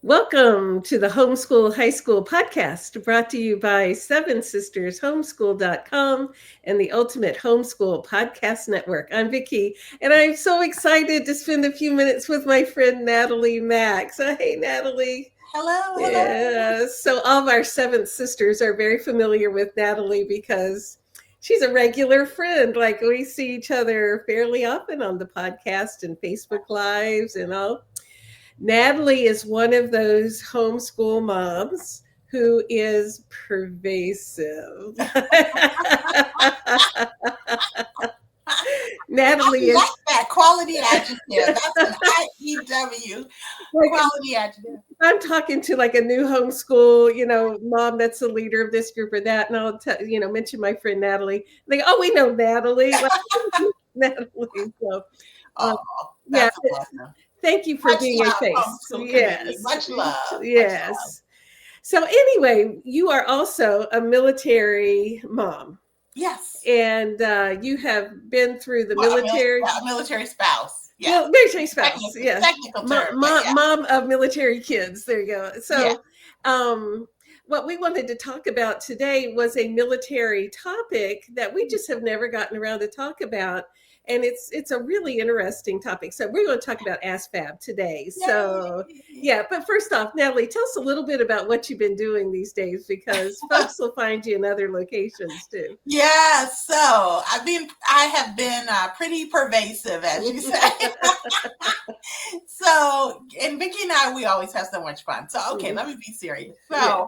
Welcome to the Homeschool High School podcast, brought to you by Seven Sisters Homeschool.com and the Ultimate Homeschool Podcast Network. I'm Vicki, and I'm so excited to spend a few minutes with my friend Natalie Mack. So, hey, Natalie. Hello. Yeah, so all of our seven sisters are very familiar with Natalie because she's a regular friend. Like, we see each other fairly often on the podcast and Facebook Lives and all. Natalie is one of those homeschool moms who is pervasive. Natalie I like is that quality adjective. That's an IEW like, quality adjective. I'm talking to like a new homeschool, mom that's the leader of this group or that, and I'll mention my friend Natalie. They go, oh, we know Natalie. Like, Natalie. So, Oh, yeah. that's awesome. Thank you for Much being a love, face. homeschool community. Much love. Yes. Much love. So anyway, you are also a military mom. Yes. And you have been through the military. A military spouse. Yeah. Well, military spouse. Yes. Technical term. Mom of military kids. There you go. So what we wanted to talk about today was a military topic that we just have never gotten around to talk about. And it's a really interesting topic. So we're going to talk about ASVAB today. So but first off, Natalie, tell us a little bit about what you've been doing these days, because folks will find you in other locations too. Yeah, so I have been pretty pervasive, as you say. So, and Vicki and I, we always have so much fun. So, okay, let me be serious. So,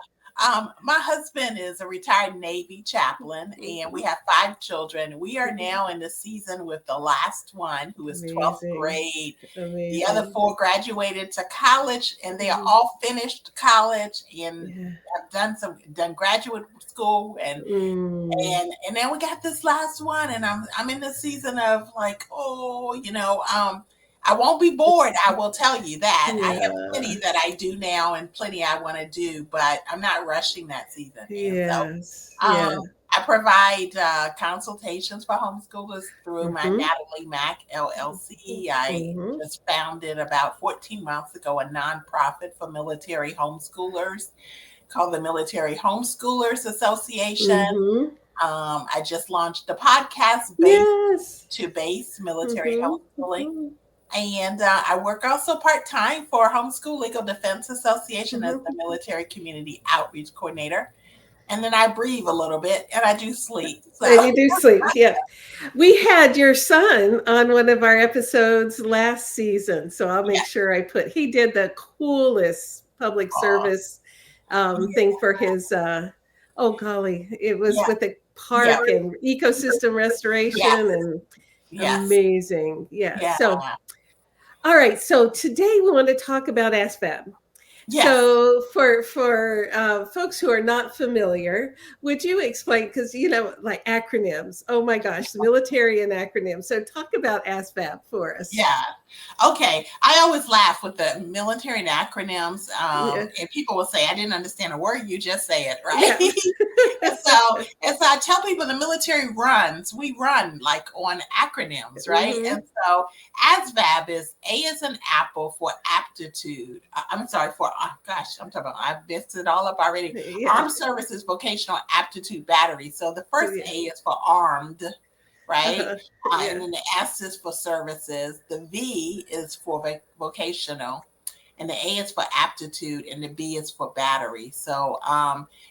my husband is a retired Navy chaplain, and we have 5 children. We are now in the season with the last one, who is 12th grade. The other 4 graduated to college, and they are all finished college and have done graduate school, and then we got this last one, and I'm in the season of like, I won't be bored. I will tell you that. I have plenty that I do now and plenty I want to do, but I'm not rushing that season. Yes. So, I provide consultations for homeschoolers through my Natalie Mack LLC. I just founded about 14 months ago a nonprofit for military homeschoolers called the Military Homeschoolers Association. I just launched a podcast to base military homeschooling. And I work also part-time for Homeschool Legal Defense Association as the Military Community Outreach Coordinator. And then I breathe a little bit and I do sleep. So. And you do sleep, yeah. We had your son on one of our episodes last season, so I'll make sure he did the coolest public service thing for his, it was with the park and ecosystem restoration and amazing. So, all right. So today we want to talk about ASVAB. Yes. So for folks who are not familiar, would you explain, because, like acronyms, oh my gosh, the military and acronyms. So talk about ASVAB for us. Yeah. Okay. I always laugh with the military and acronyms. And people will say, I didn't understand a word, you just say it, right? Yeah. and so I tell people the military we run like on acronyms, right? And so ASVAB is A as an apple for aptitude. I'm talking about, I've messed it all up already. Armed Services Vocational Aptitude Battery. So the first A is for armed, right? And then the S is for services. The V is for vocational. And the A is for aptitude, and the B is for battery. So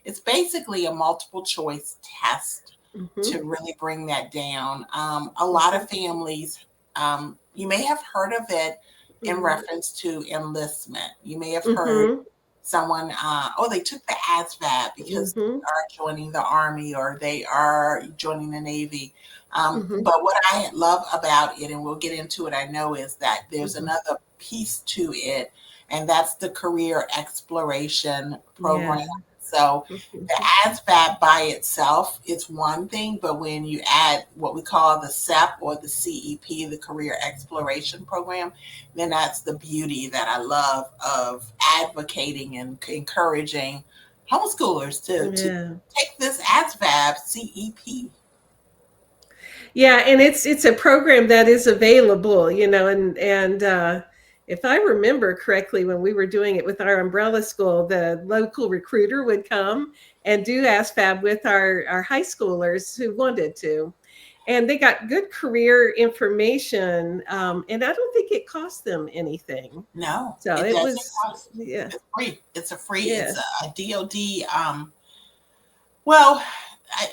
it's basically a multiple choice test to really bring that down. A lot of families, you may have heard of it in reference to enlistment. You may have heard someone, they took the ASVAB because they are joining the Army or they are joining the Navy. But what I love about it, and we'll get into it, I know, is that there's another piece to it, and that's the career exploration program. So the ASVAB by itself is one thing, but when you add what we call the CEP or the CEP, the Career Exploration Program, then that's the beauty that I love of advocating and encouraging homeschoolers to take this ASVAB CEP. Yeah, and it's a program that is available, and if I remember correctly, when we were doing it with our umbrella school, the local recruiter would come and do ASVAB with our high schoolers who wanted to. And they got good career information. And I don't think it cost them anything. No, So it it doesn't was, cost. yeah, It's free. It's a free. yeah. It's a DoD. Well, I,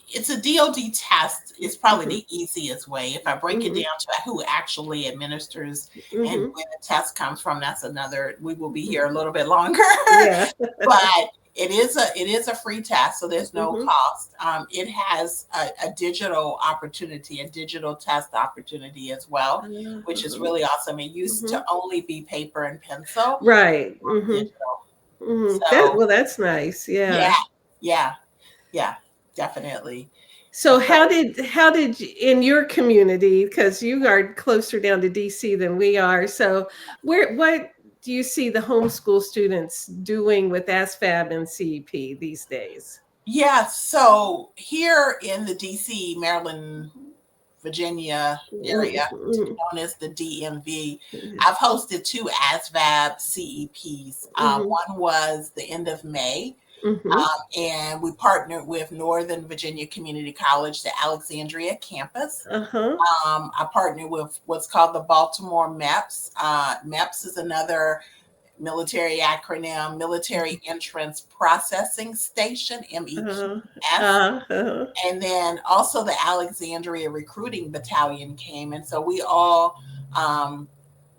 it's a DoD test. It's probably Mm-hmm. the easiest way. If I break it Mm-hmm. down to who actually administers and Mm-hmm. where the test comes from, that's another. We will be here a little bit longer, Yeah. but it is a free test, so there's no Mm-hmm. cost. It has a digital opportunity, a digital test opportunity as well, which is Uh-huh. really awesome. It used Mm-hmm. to only be paper and pencil, Right. digital. Mm-hmm. Mm-hmm. So Well, that's nice. yeah, Yeah. yeah, yeah, definitely. So how did in your community, because you are closer down to DC than we are, so what do you see the homeschool students doing with ASVAB and CEP these days? Yeah, so here in the DC, Maryland, Virginia area, Mm-hmm. known as the DMV, I've hosted two ASVAB CEPs. Mm-hmm. One was the end of May, Mm-hmm. and we partnered with Northern Virginia Community College, the Alexandria campus. Uh-huh. I partnered with what's called the Baltimore MEPS. MEPS is another military acronym, Military Entrance Processing Station, Uh-huh. MEPS. Uh-huh. And then also the Alexandria Recruiting Battalion came. And so we all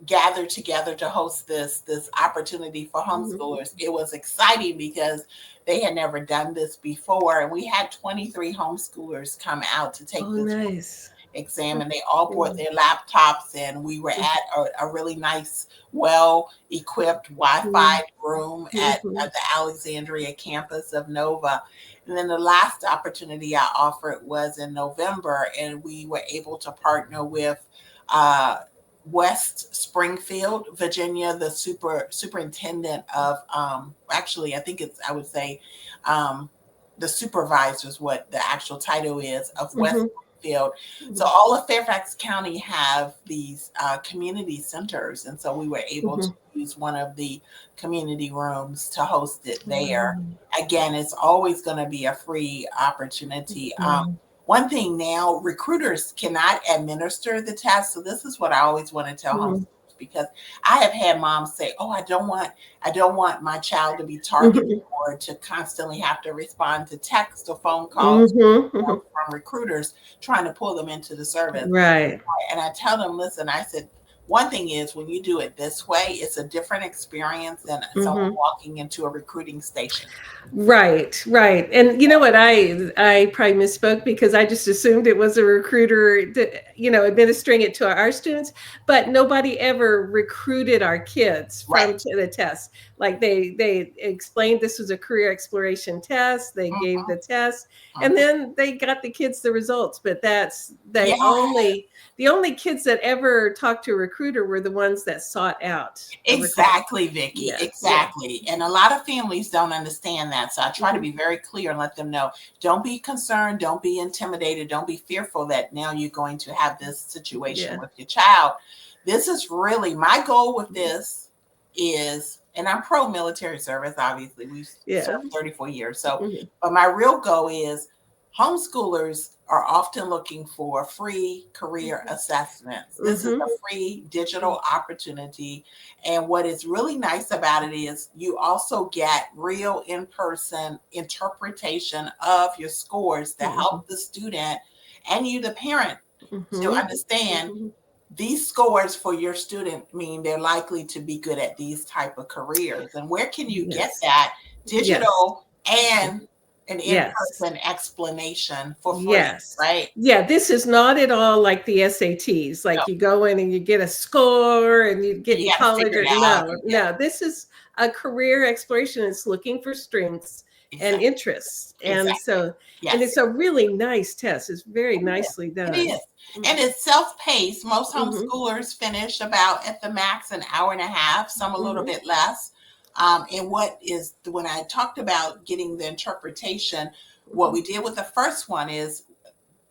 gathered together to host this opportunity for Mm-hmm. homeschoolers. It was exciting because they had never done this before. And we had 23 homeschoolers come out to take Oh, this nice. exam, and they all brought their laptops, and we were at a really nice, well equipped Wi-Fi room Mm-hmm. at the Alexandria campus of Nova. And then the last opportunity I offered was in November, and we were able to partner with uh, West Springfield, Virginia, the superintendent of actually I think it's I would say the supervisor is what the actual title is of West Mm-hmm. Springfield. So Mm-hmm. all of Fairfax County have these community centers, and so we were able to Mm-hmm. use one of the community rooms to host it there. Wow. Again, it's always going to be a free opportunity. Mhm. One thing now, recruiters cannot administer the test. So this is what I always want to tell Mhm. homeschoolers, because I have had moms say, "Oh, I don't want my child to be targeted Mhm. or to constantly have to respond to text or phone calls Mhm. Mhm. from recruiters trying to pull them into the service." Right. And I tell them, listen, I said, one thing is when you do it this way, it's a different experience than someone Mhm. walking into a recruiting station. Right, right. And you know what? I probably misspoke because I just assumed it was a recruiter, administering it to our students. But nobody ever recruited our kids from Right. the test. Like they explained this was a career exploration test. They gave Mhm, the test, and mhm. then they got the kids the results. But that's Yeah, the only kids that ever talked to a recruiter were the ones that sought out a recruiter. exactly, Vicky. Yeah, yeah. Exactly. And a lot of families don't understand that. So I try to Mhm. be very clear and let them know, don't be concerned, don't be intimidated, don't be fearful that now you're going to have this situation Yeah. with your child. This is really my goal with this is, and I'm pro military service, obviously. We've Yeah. served 34 years. So, Mhm. but my real goal is homeschoolers are often looking for free career assessments. This is Mhm. a free digital opportunity. And what is really nice about it is you also get real in person interpretation of your scores to Mhm. help the student and you, the parent, to Mhm. understand Mhm. these scores for your student mean they're likely to be good at these type of careers. And where can you get Yes. that Yes. digital and an Yes. in-person explanation for free, Yes. right? Yeah, this is not at all like the SATs. No, Like you go in and you get a score and you get you in got to college figure or it out. no, Yeah, no. This is a career exploration. It's looking for strengths and exactly. interests. Exactly. And Yes. it's a really nice test. It's very nicely It is. done. And it's self-paced. Most Mm-hmm. homeschoolers finish about at the max an hour and a half, some a little Mm-hmm. bit less. And what is when I talked about getting the interpretation, what Mm-hmm. we did with the first one is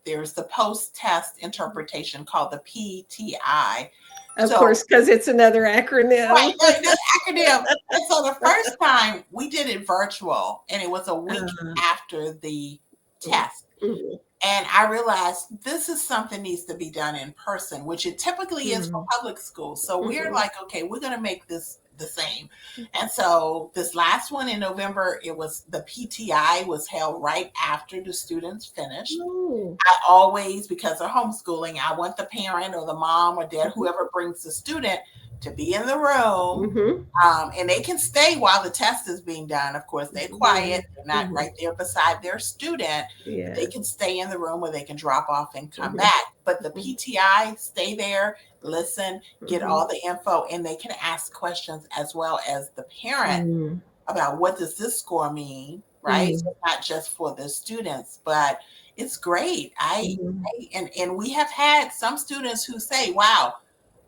there's the post-test interpretation called the PTI. Of So, course, because it's another acronym. right, this acronym. And so the first time we did it virtual, and it was a week after the test. Mhm. And I realized this is something needs to be done in person, which it typically is for public schools. So we're like, okay, we're going to make this the same. And so this last one in November, it was the PTI was held right after the students finished. I always, because of homeschooling, I want the parent or the mom or dad, whoever brings the student, to be in the room. And they can stay while the test is being done. Of course, they're quiet. They're not right there beside their student. But they can stay in the room where they can drop off and come back. But the PTI, stay there, listen, get all the info, and they can ask questions as well as the parent about what does this score mean, right? So not just for the students, but it's great. And we have had some students who say, wow,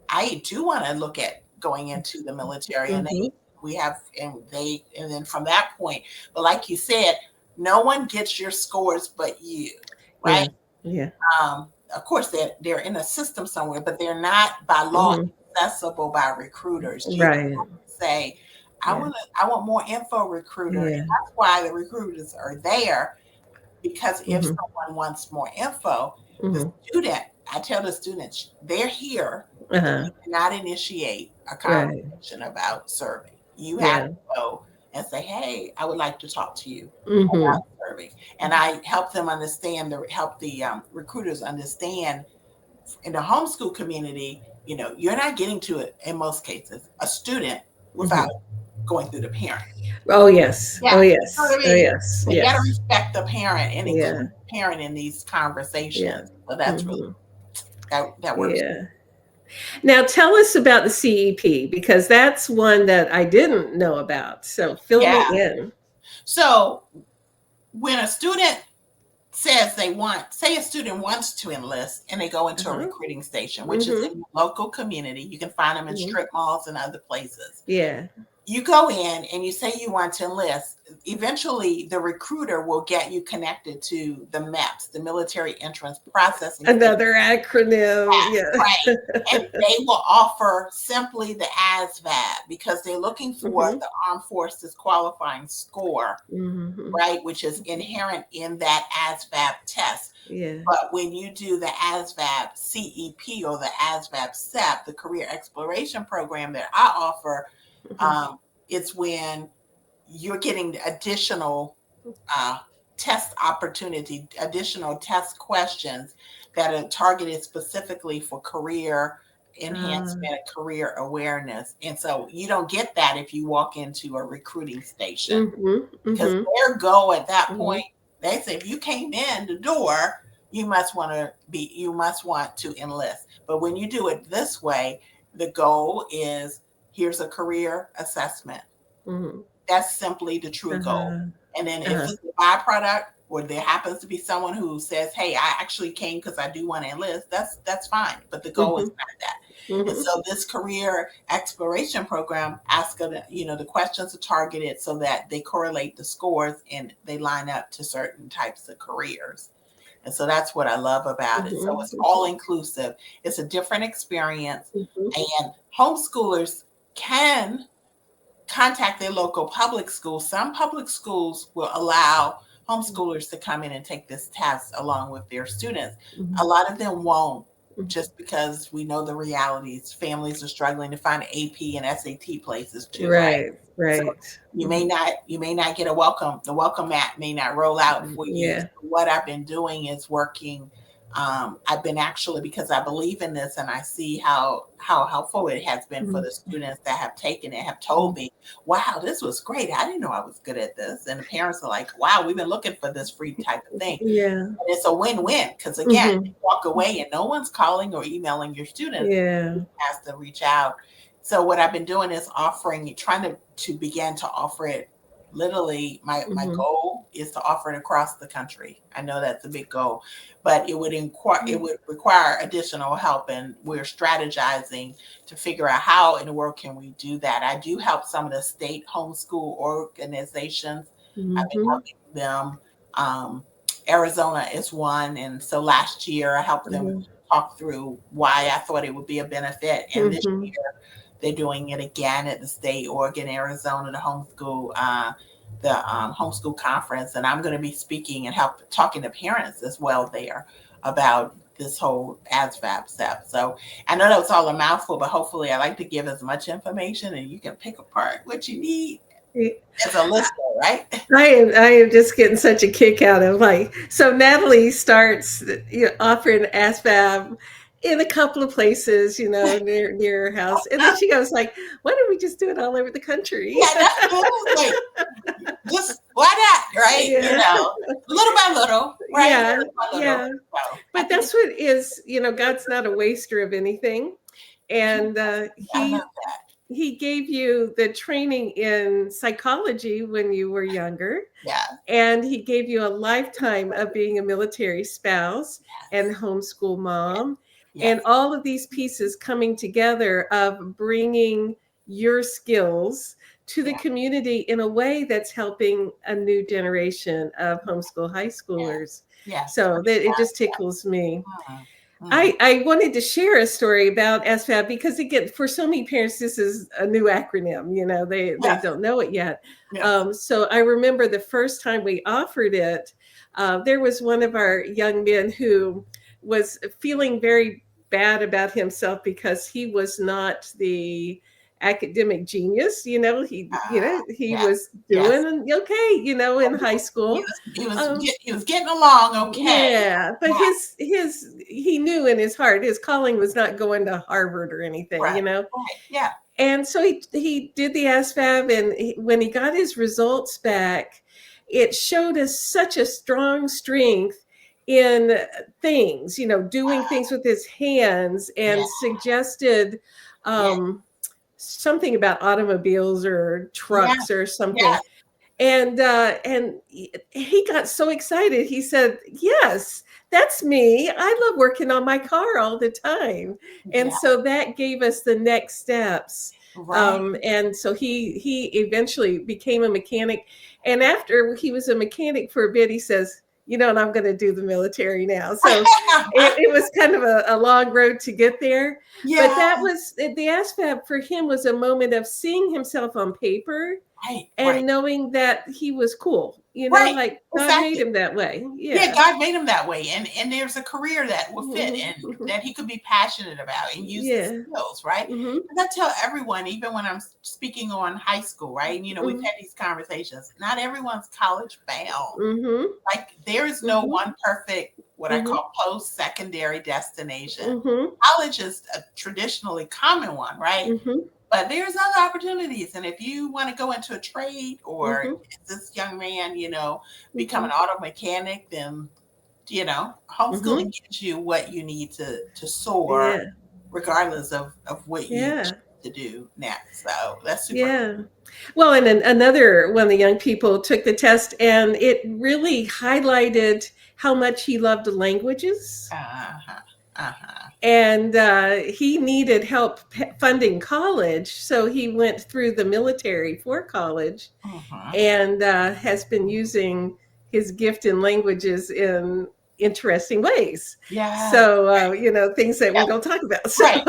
I do want to look at going into the military, and then from that point, but like you said, no one gets your scores but you, right? Yeah. Of course, they're in a system somewhere, but they're not by law accessible by recruiters. You Right. say, I want more info, recruiter, and that's why the recruiters are there. Because if someone wants more info, the student, I tell the students, they're here. You cannot initiate a conversation about serving. You have to go and say, hey, I would like to talk to you about serving. And I help them understand, help the recruiters understand in the homeschool community, you're not getting to it in most cases, a student without going through the parent. Oh yes. Yeah. Oh yes. You know what I mean? Oh yes. They gotta respect the parent and include the Yeah. parent in these conversations. So that's really that works. Yeah. Now tell us about the CEP, because that's one that I didn't know about. So fill me in. So when a student says say a student wants to enlist and they go into a recruiting station, which is in the local community, you can find them in strip malls and other places. Yeah. You go in and you say you want to enlist. Eventually, the recruiter will get you connected to the MEPS, the Military Entrance Processing. Another acronym. Yeah. Right. And they will offer simply the ASVAB because they're looking for the Armed Forces qualifying score, right, which is inherent in that ASVAB test. Yeah. But when you do the ASVAB CEP or the ASVAB SEP, the Career Exploration Program that I offer, it's when you're getting additional test opportunity, additional test questions that are targeted specifically for career enhancement, career awareness. And so you don't get that if you walk into a recruiting station because their goal at that point, they say, if you came in the door, you must want to enlist. But when you do it this way, the goal is, here's a career assessment. That's simply the true goal. And then if it's a byproduct, or there happens to be someone who says, hey, I actually came because I do want to enlist, that's fine. But the goal is not that. And so this career exploration program asks, the questions are targeted so that they correlate the scores and they line up to certain types of careers. And so that's what I love about it. So it's all inclusive. It's a different experience. And homeschoolers can contact their local public school. Some public schools will allow homeschoolers to come in and take this test along with their students. A lot of them won't, just because we know the realities. Families are struggling to find AP and SAT places too. Right. So you may not get a welcome. The welcome mat may not roll out for you. So what I've been doing is working. I've been actually, because I believe in this and I see how helpful it has been for the students that have taken it, have told me, wow, this was great. I didn't know I was good at this. And the parents are like, wow, we've been looking for this free type of thing. And it's a win-win because, again, you walk away and no one's calling or emailing your students. You have to reach out. So what I've been doing is trying to begin to offer it. Literally, my goal is to offer it across the country. I know that's a big goal, but it would require additional help, and we're strategizing to figure out how in the world can we do that. I do help some of the state homeschool organizations. I've been helping them. Arizona is one, and so last year I helped them talk through why I thought it would be a benefit. And this Mhm. year they're doing it again at the state, Oregon, Arizona, the homeschool conference, and I'm going to be speaking and talking to parents as well there about this whole ASVAB step. So I know that was all a mouthful, but hopefully I like to give as much information and you can pick apart what you need as a listener, right? I am just getting such a kick out of like, so Natalie starts offering ASVAB in a couple of places, near her house, and then she goes like, "Why don't we just do it all over the country?" Yeah, that's good. Like, just why not, right? Yeah. Little by little, right? Yeah, Little by little. yeah. So But that's what is, God's not a waster of anything, and I love that. he gave you the training in psychology when you were younger. Yeah. And he gave you a lifetime of being a military spouse and homeschool mom. Yes. And all of these pieces coming together of bringing your skills to the community in a way that's helping a new generation of homeschool high schoolers. Yeah. So that it just tickles me. Mm-hmm. I wanted to share a story about SFAB because, again, for so many parents, this is a new acronym. They don't know it yet. Yes. So I remember the first time we offered it, there was one of our young men who was feeling very bad about himself because he was not the academic genius. He was doing okay, in high school. He was getting along okay. Yeah, but he knew in his heart his calling was not going to Harvard or anything, Right. Yeah. And so he did the ASVAB, and when he got his results back, it showed us such a strong strength in things, doing things with his hands, and suggested something about automobiles or trucks or something. Yeah. And he got so excited. He said, "Yes, that's me. I love working on my car all the time." And so that gave us the next steps. Right. And so he eventually became a mechanic. And after he was a mechanic for a bit, he says, and I'm going to do the military now. So it was kind of a long road to get there. Yeah. But that was the ASVAB for him was a moment of seeing himself on paper. Right, and knowing that he was cool, like God made him that way. Yeah, God made him that way, and there's a career that will fit and that he could be passionate about and use his skills, right? And I tell everyone, even when I'm speaking on high school, right? We've had these conversations. Not everyone's college bound. Like there is no one perfect, what I call post-secondary destination. College is a traditionally common one, right? But there's other opportunities. And if you want to go into a trade or this young man, become an auto mechanic, then, homeschooling gives you what you need to soar regardless of what you choose to do next. So that's super cool. Well, and another one of the young people took the test, and it really highlighted how much he loved languages. And he needed help funding college, so he went through the military for college, and has been using his gift in languages in interesting ways. Yeah. So things that we don't talk about. So. Right.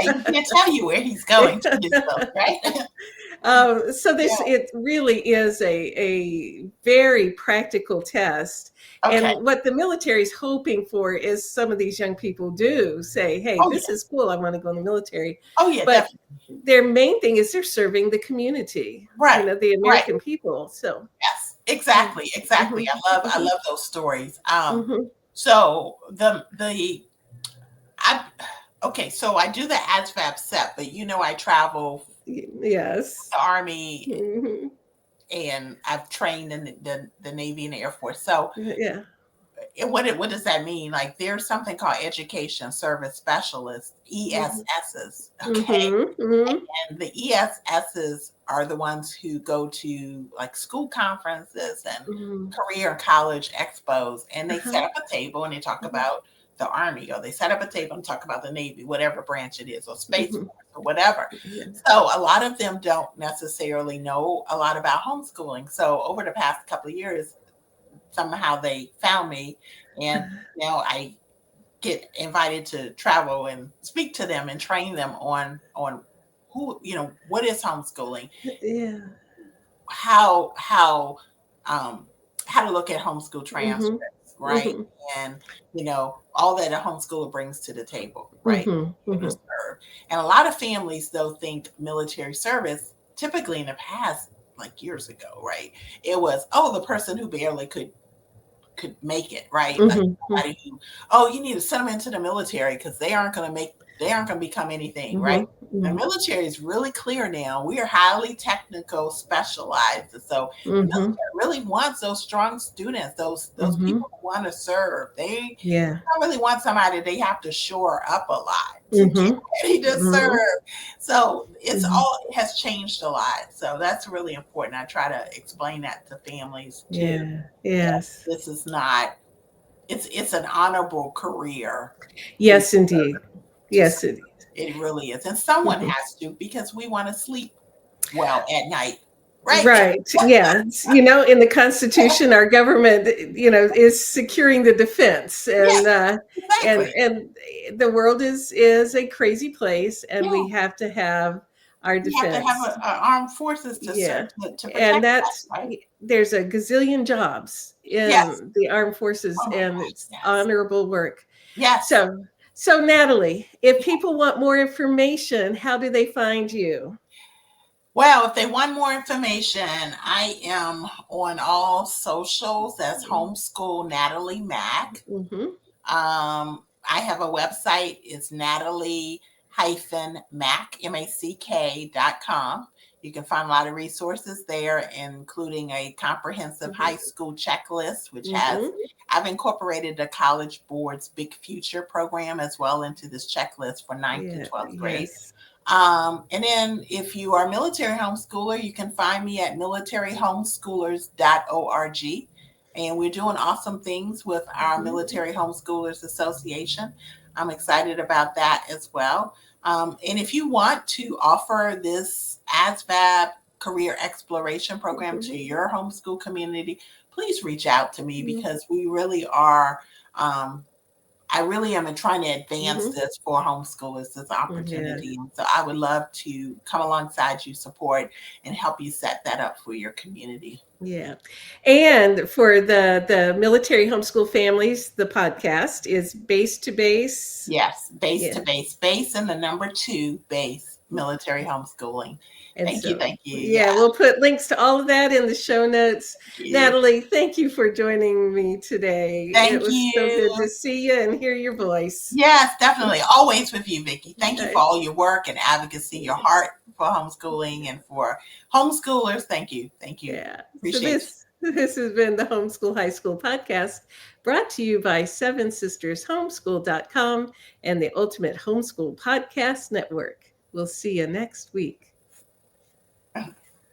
You can't tell you where he's going to yourself, right? So it really is a very practical test. Okay. And what the military is hoping for is some of these young people do say, "Hey, this is cool. I want to go in the military." Oh yeah, but their main thing is they're serving the community, right? The American people. So yes, exactly. I love those stories. So so I do the ASVAB set, but I travel. Yes. The Army. And I've trained in the Navy and the Air Force. So what does that mean? Like there's something called Education Service Specialists, ESSs. Okay. And the ESSs are the ones who go to like school conferences and career and college expos, and they set up a table and they talk about the Army, or they set up a table and talk about the Navy, whatever branch it is, or Space Force or whatever. So a lot of them don't necessarily know a lot about homeschooling. So over the past couple of years, somehow they found me, and I get invited to travel and speak to them and train them on who, what is homeschooling, Yeah. how how to look at homeschool Mhm. transcripts, right? Mhm. And all that a homeschooler brings to the table, right? Mhm. To Mhm. serve. And a lot of families though think military service, typically in the past, like years ago, right? It was, oh, the person who barely could make it, right? Like Mhm. somebody who, oh, you need to send them into the military because they aren't going to become anything, right? Mhm. The Mhm. military is really clear now. We are highly technical, specialized. And so the Mhm. military really wants those strong students, those Mhm. people who want to serve. They Yeah. don't really want somebody they have to shore up a lot to get Mhm. ready to serve. Mhm. So Mhm. it has changed a lot. So that's really important. I try to explain that to families too. Yeah. That Yes. this is not, it's an honorable career to Yes, indeed. to Yes, indeed. it really is. And someone Mhm. has to, because we want to sleep well at night, right? Right. Yeah. In the Constitution, our government, is securing the defense, Yes, and exactly. the world is a crazy place, and Yeah. we have to have our We have to have defense. a armed forces to serve, Yeah. to And protect us, that's right? there's a gazillion jobs Yes. in the armed forces, Oh my and gosh. it's Yes. honorable work. Yes. So Natalie, if people want more information, how do they find you? Well, if they want more information, I am on all socials. That's Homeschool Natalie Mack. Mm-hmm. I have a website. It's Natalie-Mack.com. You can find a lot of resources there, including a comprehensive high Mm-hmm. school checklist, which Mm-hmm. I've incorporated the College Board's Big Future program as well into this checklist for ninth to Yeah. 12th grade. Yes. And then if you are a military homeschooler, you can find me at militaryhomeschoolers.org. And we're doing awesome things with our Mm-hmm. Military Homeschoolers Association. I'm excited about that as well. And if you want to offer this ASVAB career exploration program to Mm-hmm. your homeschool community, please reach out to me, Mm-hmm. because we really are. I really am trying to advance Mm-hmm. this for homeschoolers, this Yeah. opportunity. And so I would love to come alongside you, support, and help you set that up for your community. Yeah. And for the military homeschool families, the podcast is base to base. Yes, base Yeah. to base, and the number 2 base, military homeschooling. And Thank you, so, thank you. yeah, Yeah, we'll put links to all of that in the show notes. thank you. Natalie, thank you for joining me today. It Thank was so good you. to see you and hear your voice. Yes, definitely. Always with you, Vicki. Thank you Uh, for all your work and advocacy, your heart for homeschooling and for homeschoolers. Thank you. Thank you. yeah. So Appreciate you. this has been the Homeschool High School podcast, brought to you by Seven Sisters Homeschool.com and the Ultimate Homeschool Podcast Network. We'll see you next week.